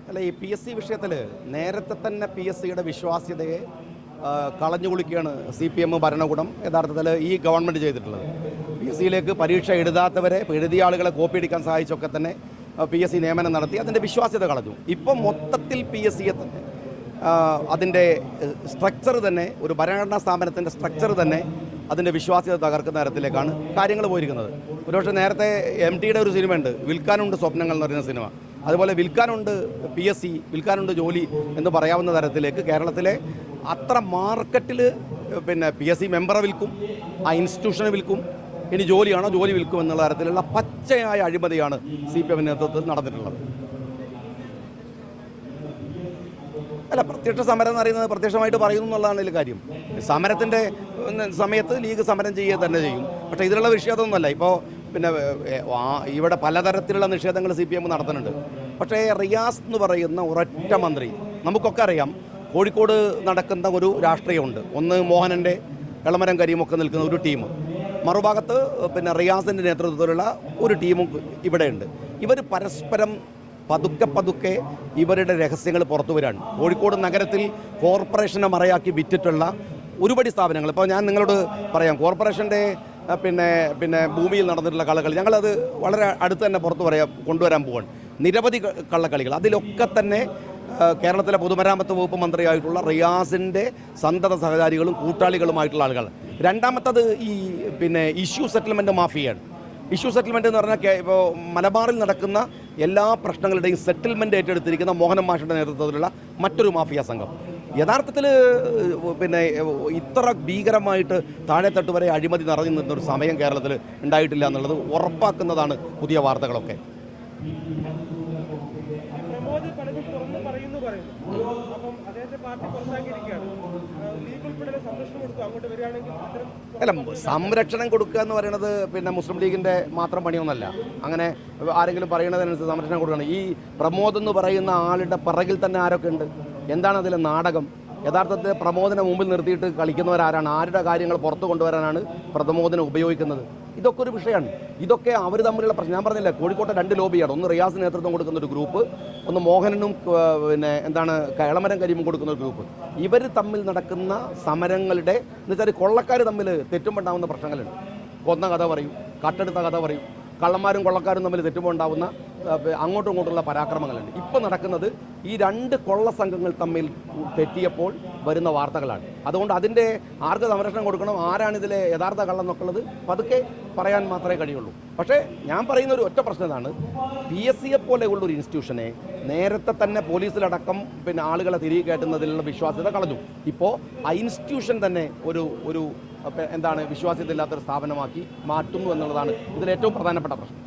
അല്ല, ഈ PSC വിഷയത്തിൽ നേരത്തെ തന്നെ PSCയുടെ വിശ്വാസ്യതയെ കളഞ്ഞു കുളിക്കുകയാണ് CPM ഭരണകൂടം യഥാർത്ഥത്തിൽ ഈ ഗവൺമെൻറ് ചെയ്തിട്ടുള്ളത്. PSCയിലേക്ക് പരീക്ഷ എഴുതാത്തവരെ, എഴുതിയ ആളുകളെ കോപ്പി അടിക്കാൻ സഹായിച്ചൊക്കെ തന്നെ PSC നിയമനം നടത്തി അതിൻ്റെ വിശ്വാസ്യത കളഞ്ഞു. ഇപ്പം മൊത്തത്തിൽ PSCയെ തന്നെ അതിൻ്റെ സ്ട്രക്ചർ തന്നെ, ഒരു ഭരണഘടനാ സ്ഥാപനത്തിൻ്റെ സ്ട്രക്ചർ തന്നെ അതിൻ്റെ വിശ്വാസ്യത തകർക്കുന്ന തരത്തിലേക്കാണ് കാര്യങ്ങൾ പോയിരിക്കുന്നത്. ഒരുപക്ഷെ നേരത്തെ MTയുടെ ഒരു സിനിമയുണ്ട്, വിൽക്കാനുണ്ട് സ്വപ്നങ്ങൾ എന്ന് പറയുന്ന സിനിമ. അതുപോലെ വിൽക്കാനുണ്ട് PSC, വിൽക്കാനുണ്ട് ജോലി എന്ന് പറയാവുന്ന തരത്തിലേക്ക് കേരളത്തിലെ അത്ര മാർക്കറ്റിൽ PSC മെമ്പറെ വിൽക്കും, ആ ഇൻസ്റ്റിറ്റ്യൂഷനെ വിൽക്കും, ഇനി ജോലിയാണോ ജോലി വിൽക്കും എന്നുള്ള തരത്തിലുള്ള പച്ചയായ അഴിമതിയാണ് CPM നേതൃത്വത്തിൽ നടന്നിട്ടുള്ളത്. അല്ല, പ്രത്യക്ഷ സമരം എന്ന് പറയുന്നത് പ്രത്യക്ഷമായിട്ട് പറയുന്നു എന്നുള്ളതാണ് ഇതിൽ കാര്യം. സമരത്തിൻ്റെ സമയത്ത് ലീഗ് സമരം ചെയ്യുക തന്നെ ചെയ്യും. പക്ഷേ ഇതിലുള്ള വിഷയം അതൊന്നുമല്ല. ഇപ്പോൾ ഇവിടെ പലതരത്തിലുള്ള നിഷേധങ്ങൾ CPM നടത്തുന്നുണ്ട്. പക്ഷേ റിയാസ് എന്ന് പറയുന്ന ഒരൊറ്റ മന്ത്രി, നമുക്കൊക്കെ അറിയാം കോഴിക്കോട് നടക്കുന്ന ഒരു രാഷ്ട്രീയമുണ്ട്. ഒന്ന് മോഹനൻ്റെ എളമരം കരീമൊക്കെ നിൽക്കുന്ന ഒരു ടീം, മറുഭാഗത്ത് റിയാസിൻ്റെ നേതൃത്വത്തിലുള്ള ഒരു ടീമും ഇവിടെയുണ്ട്. ഇവർ പരസ്പരം പതുക്കെ ഇവരുടെ രഹസ്യങ്ങൾ പുറത്തു വരാണ്. കോഴിക്കോട് നഗരത്തിൽ കോർപ്പറേഷനെ മറയാക്കി വിറ്റിട്ടുള്ള ഒരുപടി സ്ഥാപനങ്ങൾ, ഇപ്പോൾ ഞാൻ നിങ്ങളോട് പറയാം, കോർപ്പറേഷൻ്റെ ഭൂമിയിൽ നടന്നിട്ടുള്ള കള്ളക്കളി ഞങ്ങളത് വളരെ അടുത്ത് തന്നെ കൊണ്ടുവരാൻ പോവാണ്. നിരവധി കള്ളക്കളികൾ. അതിലൊക്കെ തന്നെ കേരളത്തിലെ പൊതുമരാമത്ത് വകുപ്പ് മന്ത്രിയായിട്ടുള്ള റിയാസിൻ്റെ സന്തത സഹചാരികളും കൂട്ടാളികളുമായിട്ടുള്ള ആളുകൾ. രണ്ടാമത്തത് ഈ ഇഷ്യൂ സെറ്റിൽമെൻറ്റ് മാഫിയാണ്. ഇഷ്യൂ സെറ്റിൽമെൻറ്റ് എന്ന് പറഞ്ഞാൽ ഇപ്പോൾ മലബാറിൽ നടക്കുന്ന എല്ലാ പ്രശ്നങ്ങളുടെയും സെറ്റിൽമെൻറ്റ് ഏറ്റെടുത്തിരിക്കുന്ന മോഹനൻ മാഷിൻ്റെ നേതൃത്വത്തിലുള്ള മറ്റൊരു മാഫിയ സംഘം. യഥാർത്ഥത്തിൽ ഇത്ര ഭീകരമായിട്ട് താഴെത്തട്ട് വരെ അഴിമതി നിറഞ്ഞു നിന്നൊരു സമയം കേരളത്തിൽ ഉണ്ടായിട്ടില്ല എന്നുള്ളത് ഉറപ്പാക്കുന്നതാണ് പുതിയ വാർത്തകളൊക്കെ. അല്ല, സംരക്ഷണം കൊടുക്കുക എന്ന് പറയുന്നത് മുസ്ലിം ലീഗിൻ്റെ മാത്രം പണിയൊന്നുമല്ല. അങ്ങനെ ആരെങ്കിലും പറയുന്നതിനനുസരിച്ച് സംരക്ഷണം കൊടുക്കണം. ഈ പ്രമോദ് എന്ന് പറയുന്ന ആളുടെ പിറകിൽ തന്നെ ആരൊക്കെ ഉണ്ട്? എന്താണ് അതിലെ നാടകം? യഥാർത്ഥത്തിൽ പ്രമോദിനെ മുമ്പിൽ നിർത്തിയിട്ട് കളിക്കുന്നവരാരാണ്? ആരുടെ കാര്യങ്ങൾ പുറത്തു കൊണ്ടുവരാനാണ് പ്രമോദിനെ ഉപയോഗിക്കുന്നത്? ഇതൊക്കെ ഒരു വിഷയമാണ്. ഇതൊക്കെ അവർ തമ്മിലുള്ള പ്രശ്നം. ഞാൻ പറഞ്ഞില്ല, കോഴിക്കോട്ടെ രണ്ട് ലോബിയാണ്. ഒന്ന് റിയാസ് നേതൃത്വം കൊടുക്കുന്ന ഒരു ഗ്രൂപ്പ്, ഒന്ന് മോഹനനും എളമരം കരീമും കൊടുക്കുന്ന ഒരു ഗ്രൂപ്പ്. ഇവർ തമ്മിൽ നടക്കുന്ന സമരങ്ങളുടെ എന്നുവെച്ചാൽ കൊള്ളക്കാർ തമ്മിൽ തെറ്റുമുണ്ടാകുന്ന പ്രശ്നങ്ങളുണ്ട്. കൊന്ന കഥ പറയും, കട്ടെടുത്ത കഥ പറയും, കള്ളന്മാരും കൊള്ളക്കാരും തമ്മിൽ തെറ്റുമ്പോൾ ഉണ്ടാകുന്ന അങ്ങോട്ടും ഇങ്ങോട്ടുള്ള പരാക്രമങ്ങളുണ്ട്. ഇപ്പോൾ നടക്കുന്നത് ഈ രണ്ട് കൊള്ള സംഘങ്ങൾ തമ്മിൽ തെറ്റിയപ്പോൾ വരുന്ന വാർത്തകളാണ്. അതുകൊണ്ട് അതിൻ്റെ ആർക്ക് സംരക്ഷണം കൊടുക്കണം, ആരാണിതിലെ യഥാർത്ഥ കള്ളം എന്നൊക്കെയുള്ളത് പതുക്കെ പറയാൻ മാത്രമേ കഴിയുള്ളൂ. പക്ഷേ ഞാൻ പറയുന്ന ഒരു ഒറ്റ പ്രശ്നം ഇതാണ്, PSCയെ പോലെയുള്ളൊരു ഇൻസ്റ്റിറ്റ്യൂഷനെ നേരത്തെ തന്നെ പോലീസിലടക്കം ആളുകളെ തിരികെ കയറ്റുന്നതിലുള്ള വിശ്വാസ്യത കളഞ്ഞു. ഇപ്പോൾ ആ ഇൻസ്റ്റിറ്റ്യൂഷൻ തന്നെ ഒരു വിശ്വാസ്യതയില്ലാത്തൊരു സ്ഥാപനമാക്കി മാറ്റുന്നു എന്നുള്ളതാണ് ഇതിലേറ്റവും പ്രധാനപ്പെട്ട പ്രശ്നം.